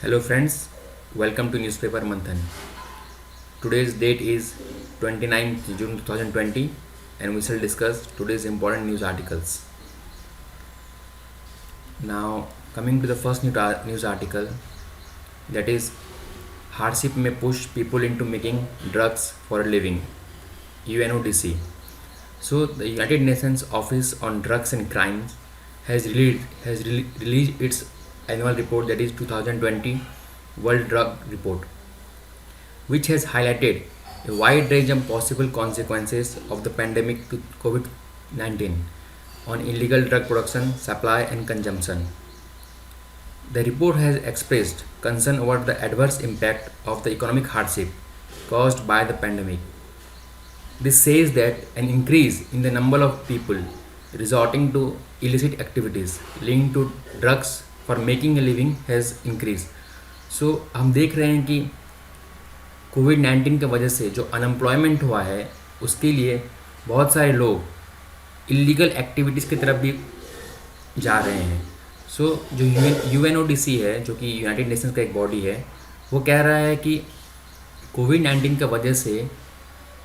Hello friends, welcome to Newspaper Manthan. Today's date is 29th June 2020 and we shall discuss today's important news articles. Now coming to the first news article, that is hardship may push people into making drugs for a living. UNODC. So the United Nations Office on Drugs and Crimes has released its annual report, that is 2020 World Drug Report, which has highlighted a wide range of possible consequences of the pandemic to COVID-19 on illegal drug production, supply and consumption. The report has expressed concern over the adverse impact of the economic hardship caused by the pandemic. This says that an increase in the number of people resorting to illicit activities linked to drugs for making a living has increased. So हम देख रहे हैं कि कोविड-19 की वजह से जो unemployment हुआ है उसके लिए बहुत सारे लोग इलीगल एक्टिविटीज़ की तरफ भी जा रहे हैं. सो जो यूएनओडीसी है, जो कि यूनाइटेड नेशंस का एक बॉडी है, वो कह रहा है कि कोविड-19 की वजह से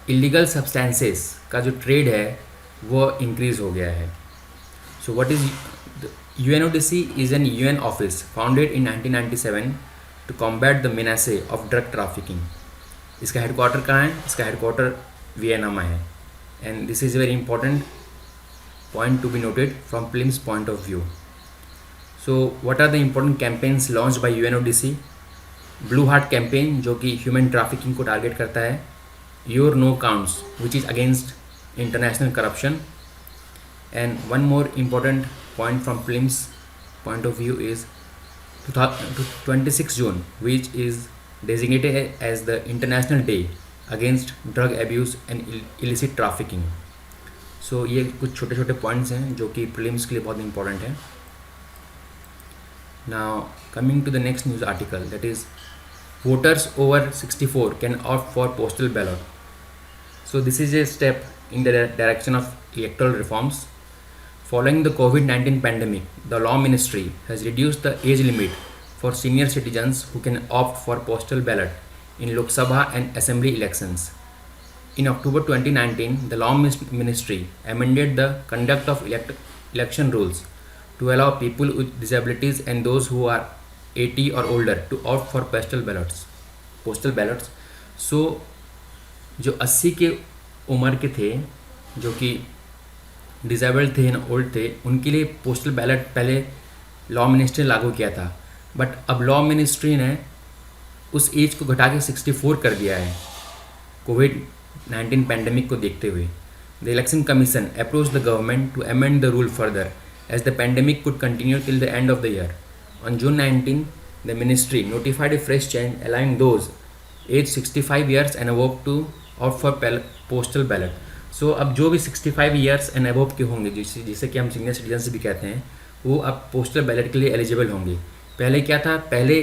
इलीगल सब्सटेंसेस का जो ट्रेड है वो इंक्रीज़ हो गया है. So what is UNODC is an UN office founded in 1997 to combat the menace of drug trafficking. इसका हेडक्वार्टर कहाँ है? इसका हेडक्वार्टर वियना में है. And this is a very important point to be noted from PLIM's point of view. So what are the important campaigns launched by UNODC? Blue Heart campaign, जो कि human trafficking को target करता है. Your No Counts, which is against international corruption. And one more important point from PLIM's point of view is 26 June, which is designated as the International Day against Drug Abuse and Illicit Trafficking. So ये कुछ छोटे छोटे points हैं जो कि prelims के लिए बहुत इंपॉर्टेंट है. Now coming to the next news article, that is voters over 64 can opt for postal ballot. So this is a step in the direction of electoral reforms. Following the COVID-19 pandemic, the Law Ministry has reduced the age limit for senior citizens who can opt for postal ballot in Lok Sabha and Assembly elections. In October 2019, the Law Ministry amended the conduct of election rules to allow people with disabilities and those who are 80 or older to opt for postal ballots. So जो 80 के उम्र के थे, जो कि disabled थे ना old थे, उनके लिए पोस्टल बैलेट पहले लॉ मिनिस्ट्री ने लागू किया था. बट अब लॉ मिनिस्ट्री ने उस एज को घटा के 64 कर दिया है कोविड-19 पैंडमिक को देखते हुए. The election commission approach the government to amend the rule further as the pandemic could continue till the end of the year. On June 19, the ministry notified a fresh change allowing those aged 65 years and above to opt for postal ballot. सो अब जो भी 65 years and above के होंगे, जिसे कि हम senior citizen भी कहते हैं, वो अब पोस्टल बैलेट के लिए एलिजिबल होंगे. पहले क्या था? पहले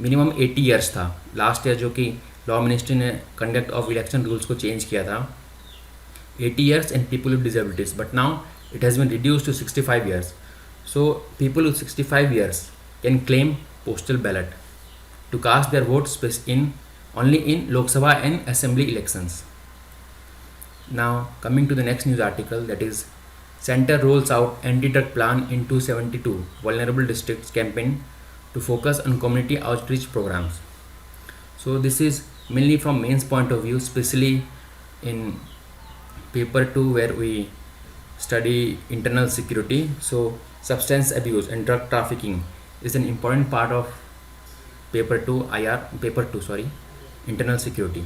मिनिमम 80 ईयर्स था. लास्ट ईयर जो कि लॉ मिनिस्ट्री ने कंडक्ट ऑफ इलेक्शन रूल्स को चेंज किया था, 80 years and people with disabilities, but now it has been reduce to 65 years. So people with 65 years can claim postal ballot to cast their votes in only in Lok Sabha and Assembly elections. Now coming to the next news article, that is Center rolls out anti-drug plan in 272 vulnerable districts campaign to focus on community outreach programs. So this is mainly from mains point of view, especially in paper 2 where we study internal security. So substance abuse and drug trafficking is an important part of paper 2 internal security.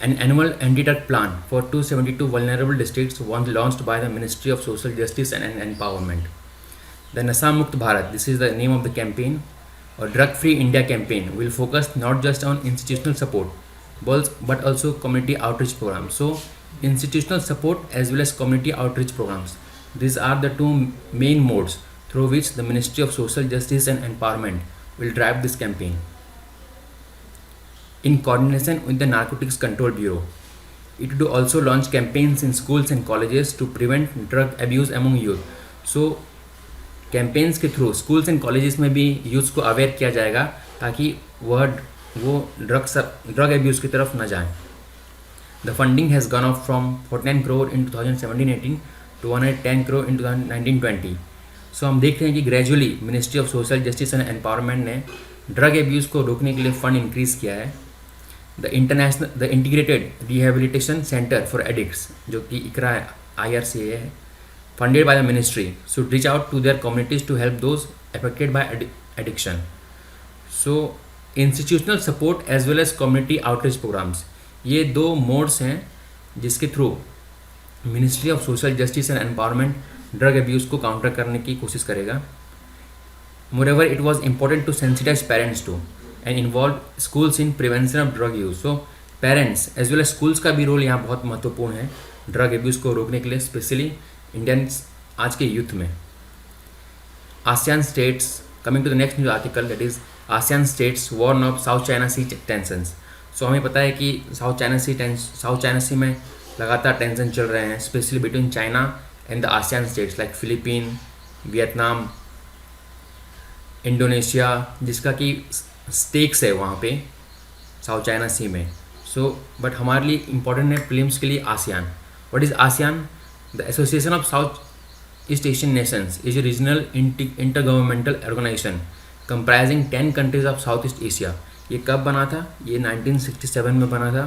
An annual anti-drug plan for 272 vulnerable districts was launched by the Ministry of Social Justice and Empowerment. The Nasha Mukt Bharat, this is the name of the campaign, or Drug Free India campaign, will focus not just on institutional support but also community outreach programs. So institutional support as well as community outreach programs, these are the two main modes through which the Ministry of Social Justice and Empowerment will drive this campaign. In coordination with the Narcotics Control Bureau, it would also launch campaigns in schools and colleges to prevent drug abuse among youth. So campaigns के through schools and colleges में भी youth को aware किया जाएगा ताकि वो drug abuse की तरफ न जाएं. The funding has gone up from 49 crore in 2017-18 to 110 crore in 2019-20. सो हम देख रहे हैं कि gradually ministry of social justice and empowerment ने ड्रग एब्यूज़ को रोकने के लिए फ़ंड इंक्रीज़ किया है. The integrated rehabilitation centre for addicts, जो कि इकरा IRCA है, funded by the ministry, should reach out to their communities to help those affected by addiction. So institutional support as well as community outreach programs, ये दो modes हैं जिसके through ministry of social justice and empowerment drug abuse को counter करने की कोशिश करेगा. Moreover it was important to sensitize parents to and involve schools in prevention of drug use. So parents as well as schools का भी role यहाँ बहुत महत्वपूर्ण है ड्रग एब्यूज़ को रोकने के लिए, स्पेशली इंडियंस आज के यूथ में. ASEAN states, coming to the next news article, that is ASEAN states warn of South China sea tensions. So हमें पता है कि साउथ चाइना सी में लगातार टेंशन चल रहे हैं, specially between China and the ASEAN states like Philippine, Vietnam, Indonesia, जिसका कि स्टेक्स है वहाँ पे साउथ चाइना सी में. सो बट हमारे लिए इम्पोर्टेंट है फिल्म्स के लिए ASEAN. What is ASEAN? The Association of Southeast Asian Nations is a regional intergovernmental organization comprising 10 countries of Southeast Asia. ये कब बना था? ये 1967 में बना था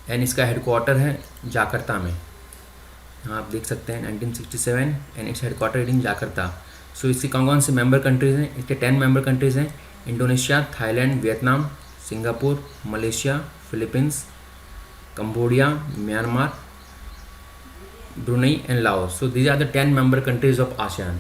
एंड इसका हेडक्वार्टर है जाकर्ता में. यहाँ आप देख सकते हैं 1967 and it's headquarter in Jakarta. So इसके कौन कौन से मेंबर कंट्रीज़ हैं? इसके 10 मेंबर कंट्रीज़ हैं: Indonesia, Thailand, Vietnam, Singapore, Malaysia, Philippines, Cambodia, Myanmar, Brunei and Laos. So these are the 10 member countries of ASEAN,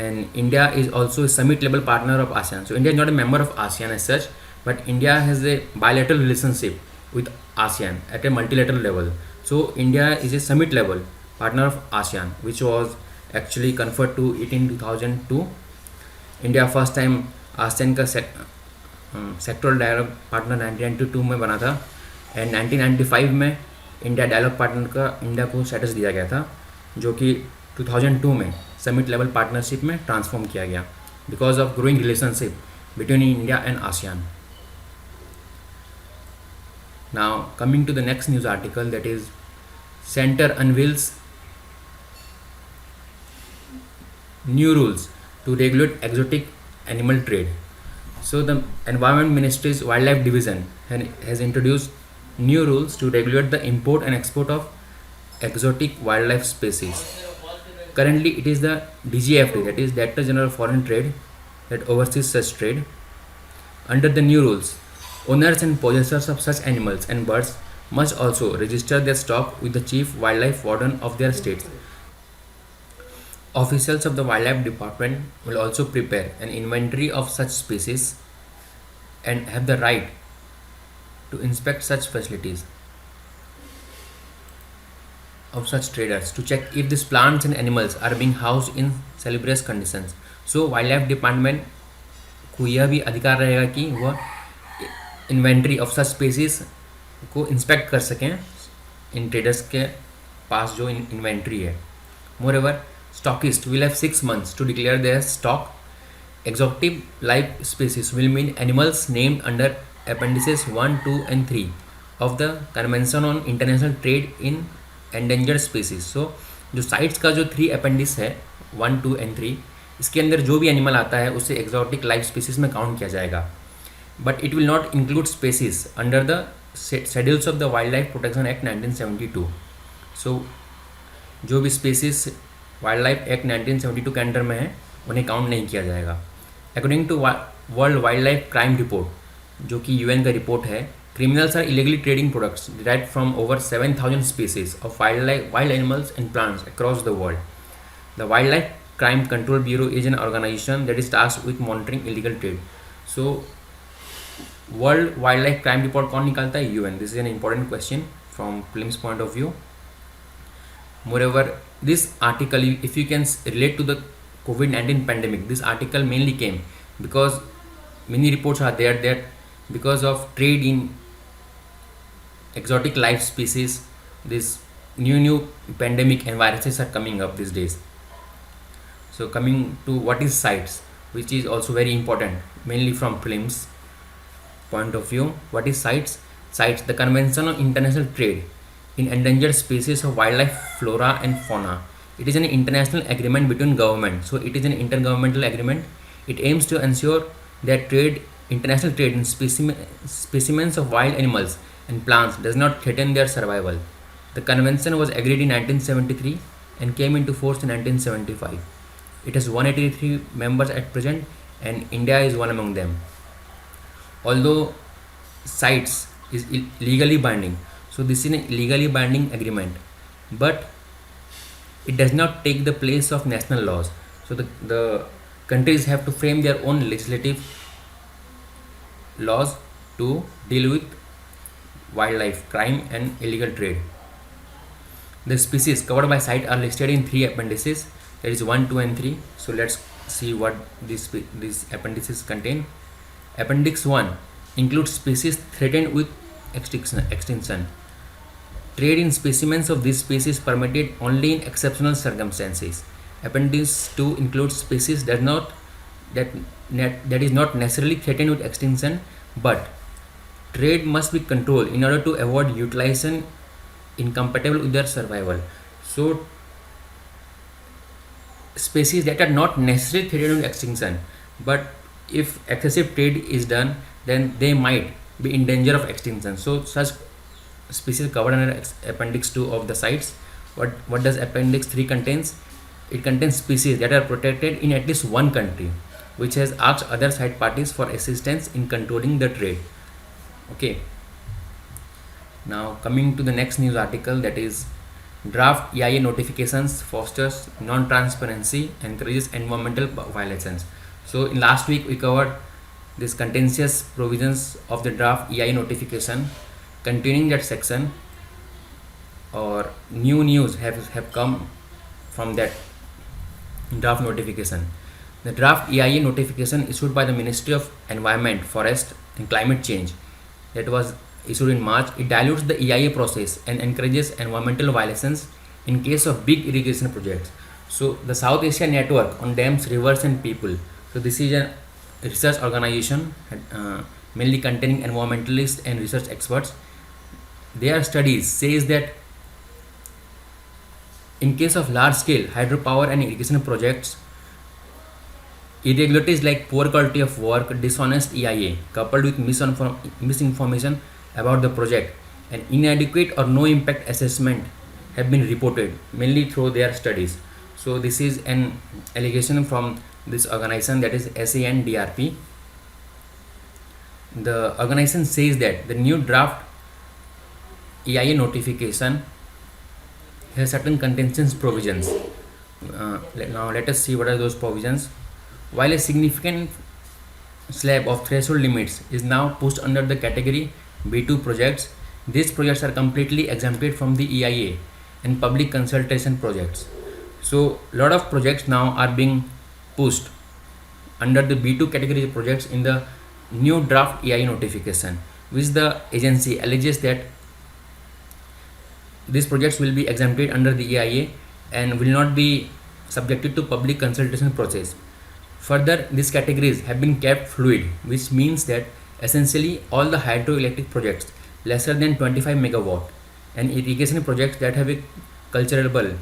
and India is also a summit level partner of ASEAN. So India is not a member of ASEAN as such, but India has a bilateral relationship with ASEAN at a multilateral level. So India is a summit level partner of ASEAN, which was actually conferred to it in 2002. India first time ASEAN का sectoral dialogue partner 1992 में बना था and 1995 में India dialogue partner का India को status दिया गया था, जो कि 2002 में समिट लेवल पार्टनरशिप में ट्रांसफॉर्म किया गया because of growing relationship between India and ASEAN. Now coming to the next news article, that is centre unveils new rules to regulate exotic animal trade. So the Environment Ministry's Wildlife Division has introduced new rules to regulate the import and export of exotic wildlife species. Currently, it is the DGFT, that is Director General of Foreign Trade, that oversees such trade. Under the new rules, owners and possessors of such animals and birds must also register their stock with the Chief Wildlife Warden of their states. Officials of the Wildlife Department will also prepare an inventory of such species and have the right to inspect such facilities of such traders to check if these plants and animals are being housed in salubrious conditions. So Wildlife Department को यह भी अधिकार रहेगा कि वह inventory of such species को inspect कर सकें इन ट्रेडर्स के पास जो इन्वेंट्री है. मोreover, stockists will have 6 months to declare their stock. Exotic live species will mean animals named under appendices 1, 2 and 3 of the Convention on International Trade in Endangered Species. So जो sites का जो 3 appendix है 1, 2 and 3, इसके अंदर जो भी animal आता है उसे एक्जॉटिक लाइव स्पीसीज में काउंट किया जाएगा, but it will not include species under the schedules of the wild life protection act 1972. सो जो भी स्पेसीज वाइल्ड लाइफ एक्ट 1972 के अंडर में है उन्हें काउंट नहीं किया जाएगा. According to world wildlife crime report, जो कि UN का रिपोर्ट है, criminals are illegally trading products derived from over 7,000 species of wild animals and plants across the world. The Wildlife Crime Control Bureau is an organization that is tasked with monitoring illegal trade. So World Wildlife Crime Report कौन निकालता है? UN. This is an important question from Film's point of view. Moreover, this article, if you can relate to the COVID-19 pandemic, this article mainly came because many reports are there that because of trade in exotic life species, this new pandemic and viruses are coming up these days. So coming to what is CITES, which is also very important, mainly from films point of view. What is CITES? CITES, the Convention on International Trade in Endangered Species of Wildlife, Flora and Fauna. It is an international agreement between government. So it is an intergovernmental agreement. It aims to ensure that international trade in specimens of wild animals and plants does not threaten their survival. The convention was agreed in 1973 and came into force in 1975. It has 183 members at present, and India is one among them. Although CITES is legally binding, so this is a legally binding agreement, but it does not take the place of national laws. So the countries have to frame their own legislative laws to deal with wildlife crime and illegal trade. The species covered by CITES are listed in three appendices, that is 1, 2 and 3. So let's see what these appendices contain. Appendix 1 includes species threatened with extinction. Trade in specimens of these species permitted only in exceptional circumstances. Appendix 2 includes species that is not necessarily threatened with extinction, but trade must be controlled in order to avoid utilization incompatible with their survival. So species that are not necessarily threatened with extinction, but if excessive trade is done, then they might be in danger of extinction. So such species covered under appendix 2 of the CITES. What does appendix 3 contains? It contains species that are protected in at least one country, which has asked other side parties for assistance in controlling the trade. Okay. Now coming to the next news article, that is draft EIA notifications fosters non-transparency, encourages environmental violations. So in last week we covered this contentious provisions of the draft EIA notification. Containing that section, or new news have come from that draft notification. The draft EIA notification issued by the Ministry of Environment, Forest and Climate Change, that was issued in March, it dilutes the EIA process and encourages environmental violations in case of big irrigation projects. So the South Asia Network on Dams, Rivers and People, so this is a research organization mainly containing environmentalists and research experts. Their studies says that in case of large scale hydropower and irrigation projects, irregularities like poor quality of work, dishonest EIA coupled with misinformation about the project, and inadequate or no impact assessment have been reported mainly through their studies. So this is an allegation from this organization, that is SANDRP. The organization says that the new draft EIA notification has certain contentious provisions. Now let us see what are those provisions. While a significant slab of threshold limits is now pushed under the category B2 projects, these projects are completely exempted from the EIA and public consultation projects. So lot of projects now are being pushed under the B2 category projects in the new draft EIA notification, which the agency alleges that these projects will be exempted under the EIA and will not be subjected to public consultation process. Further, these categories have been kept fluid, which means that essentially all the hydroelectric projects lesser than 25 megawatt and irrigation projects that have a cultivable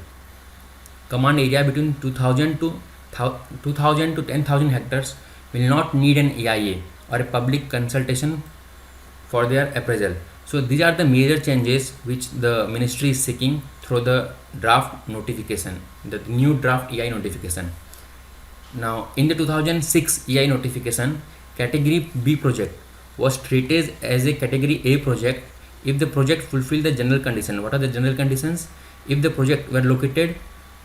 command area between 2000 to 10,000 hectares will not need an EIA or a public consultation for their appraisal. So these are the major changes which the ministry is seeking through the draft notification, the new draft EIA notification. Now in the 2006 EIA notification, category B project was treated as a category A project if the project fulfilled the general condition. What are the general conditions? If the project were located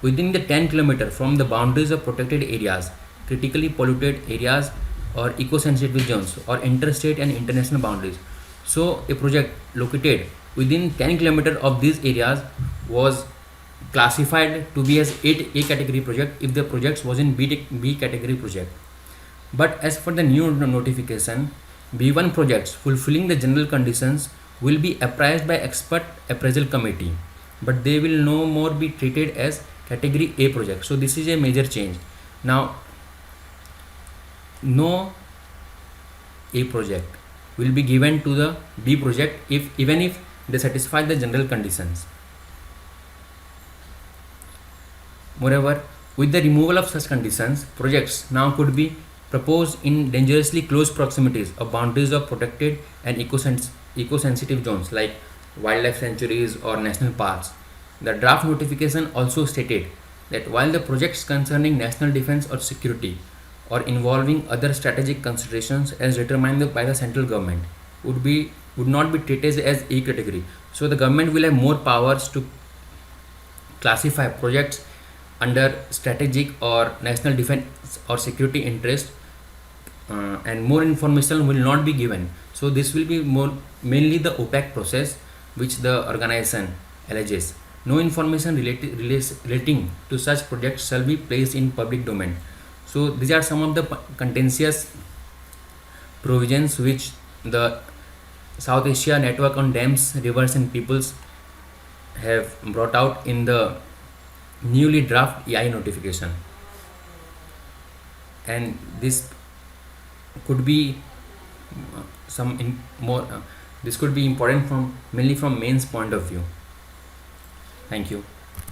within the 10 km from the boundaries of protected areas, critically polluted areas or eco-sensitive zones, or interstate and international boundaries. So a project located within 10 km of these areas was classified to be as A category project if the project was in B category project. But as for the new notification, B1 projects fulfilling the general conditions will be appraised by expert appraisal committee, but they will no more be treated as category A project. So this is a major change. Now, no A project will be given to the B project if even if they satisfy the general conditions. Moreover, with the removal of such conditions, projects now could be proposed in dangerously close proximities of boundaries of protected and eco-sensitive zones like wildlife sanctuaries or national parks. The draft notification also stated that while the projects concerning national defense or security or involving other strategic considerations as determined by the central government would not be treated as A category. So the government will have more powers to classify projects under strategic or national defense or security interest, and more information will not be given. So this will be more mainly the opaque process which the organization alleges. No information relating to such projects shall be placed in public domain. So these are some of the contentious provisions which the South Asia Network on Dams, Rivers and Peoples have brought out in the newly draft EI notification. And this could be some more this could be important from mainly from mains point of view. Thank you.